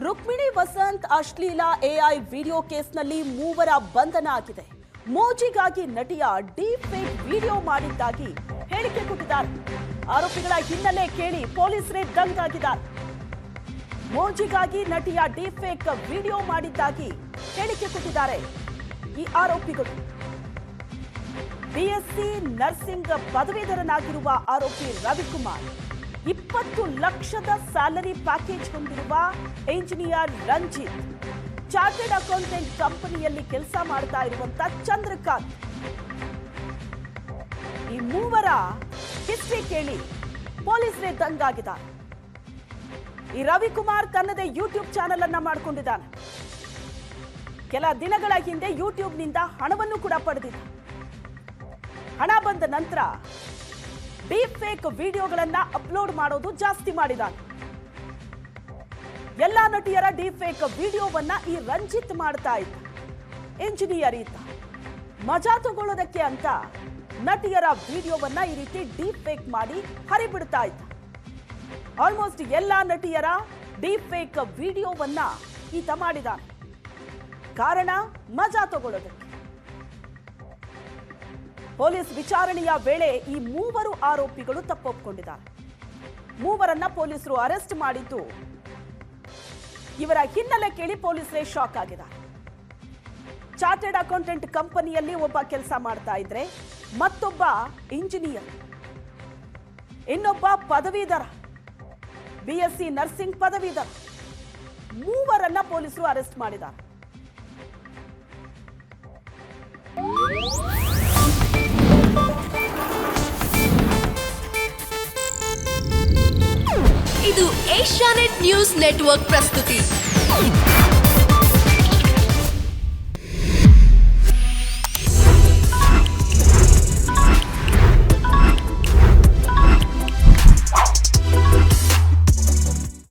ರುಕ್ಮಿಣಿ ವಸಂತ್ ಅಶ್ಲೀಲ AI video ಕೇಸ್ನಲ್ಲಿ ಮೂವರ ಬಂಧನ ಆಗಿದೆ. ಮೋಜಿಗಾಗಿ ನಟಿಯ ಡೀಪ್ ಫೇಕ್ ವಿಡಿಯೋ ಮಾಡಿದ್ದಾಗಿ ಹೇಳಿಕೆ ಕೊಟ್ಟಿದ್ದಾರೆ. ಆರೋಪಿಗಳ ಹಿನ್ನೆಲೆ ಕೇಳಿ ಪೊಲೀಸರೇ ದಂಗಾಗಿದ್ದಾರೆ. ಮೋಜಿಗಾಗಿ ನಟಿಯ ಡೀಪ್ ಫೇಕ್ ವಿಡಿಯೋ ಮಾಡಿದ್ದಾಗಿ ಹೇಳಿಕೆ ಕೊಟ್ಟಿದ್ದಾರೆ ಈ ಆರೋಪಿಗಳು. ಬಿಎಸ್ಸಿ ನರ್ಸಿಂಗ್ ಪದವೀಧರನಾಗಿರುವ ಆರೋಪಿ ರವಿಕುಮಾರ್ 20 ಲಕ್ಷದ ಸ್ಯಾಲರಿ ಪ್ಯಾಕೇಜ್ ಹೊಂದಿರುವ ಇಂಜಿನಿಯರ್ ರಂಜಿತ್, ಚಾರ್ಟೆಡ್ ಅಕೌಂಟೆಂಟ್ ಕಂಪನಿಯಲ್ಲಿ ಕೆಲಸ ಮಾಡ್ತಾ ಇರುವಂತ ಚಂದ್ರಕಾಂತ್, ಈ ಮೂವರ ಹಿಸ್ಟ್ರಿ ಕೇಳಿ ಪೊಲೀಸರೇ ದಂಗಾಗಿದ್ದಾರೆ. ಈ ರವಿಕುಮಾರ್ ತನ್ನದೇ ಯೂಟ್ಯೂಬ್ ಚಾನೆಲ್ ಅನ್ನ ಮಾಡಿಕೊಂಡಿದ್ದಾನೆ. ಕೆಲ ದಿನಗಳ ಹಿಂದೆ ಯೂಟ್ಯೂಬ್ನಿಂದ ಹಣವನ್ನು ಕೂಡ ಪಡೆದಿದ್ದ. ಹಣ ಬಂದ ನಂತರ ಡೀಪ್ ಫೇಕ್ ವಿಡಿಯೋಗಳನ್ನ ಅಪ್ಲೋಡ್ ಮಾಡೋದು ಜಾಸ್ತಿ ಮಾಡಿದ್ದಾನೆ. ಎಲ್ಲಾ ನಟಿಯರ ಡೀಪ್ ಫೇಕ್ ವಿಡಿಯೋವನ್ನ ಈ ರಂಜಿತ್ ಮಾಡ್ತಾ ಇದ್ದ. ಇಂಜಿನಿಯರ್ ಈತ ಮಜಾ ತಗೊಳ್ಳೋದಕ್ಕೆ ಅಂತ ನಟಿಯರ ವಿಡಿಯೋವನ್ನ ಈ ರೀತಿ ಡೀಪ್ ಫೇಕ್ ಮಾಡಿ ಹರಿಬಿಡ್ತಾ ಇದ್ದ. ಆಲ್ಮೋಸ್ಟ್ ಎಲ್ಲಾ ನಟಿಯರ ಡೀಪ್ ಫೇಕ್ ವಿಡಿಯೋವನ್ನ ಈತ ಮಾಡಿದ್ದಾನೆ. ಕಾರಣ ಮಜಾ ತಗೊಳ್ಳೋದಕ್ಕೆ. ಪೊಲೀಸ್ ವಿಚಾರಣೆಯ ವೇಳೆ ಈ ಮೂವರು ಆರೋಪಿಗಳು ತಪ್ಪೊಪ್ಪಿಕೊಂಡಿದ್ದಾರೆ. ಮೂವರನ್ನ ಪೊಲೀಸರು ಅರೆಸ್ಟ್ ಮಾಡಿದ್ದು, ಇವರ ಹಿನ್ನೆಲೆ ಕೇಳಿ ಪೊಲೀಸರೇ ಶಾಕ್ ಆಗಿದ್ದಾರೆ. ಚಾರ್ಟೆಡ್ ಅಕೌಂಟೆಂಟ್ ಕಂಪನಿಯಲ್ಲಿ ಒಬ್ಬ ಕೆಲಸ ಮಾಡ್ತಾ ಇದ್ರೆ, ಮತ್ತೊಬ್ಬ ಇಂಜಿನಿಯರ್, ಇನ್ನೊಬ್ಬ ಪದವೀಧರ, ಬಿಎಸ್ಸಿ ನರ್ಸಿಂಗ್ ಪದವೀಧರ, ಮೂವರನ್ನ ಪೊಲೀಸರು ಅರೆಸ್ಟ್ ಮಾಡಿದ್ದಾರೆ. ಇದು ಏಷ್ಯಾನೆಟ್ ನ್ಯೂಸ್ ನೆಟ್ವರ್ಕ್ ಪ್ರಸ್ತುತಿ.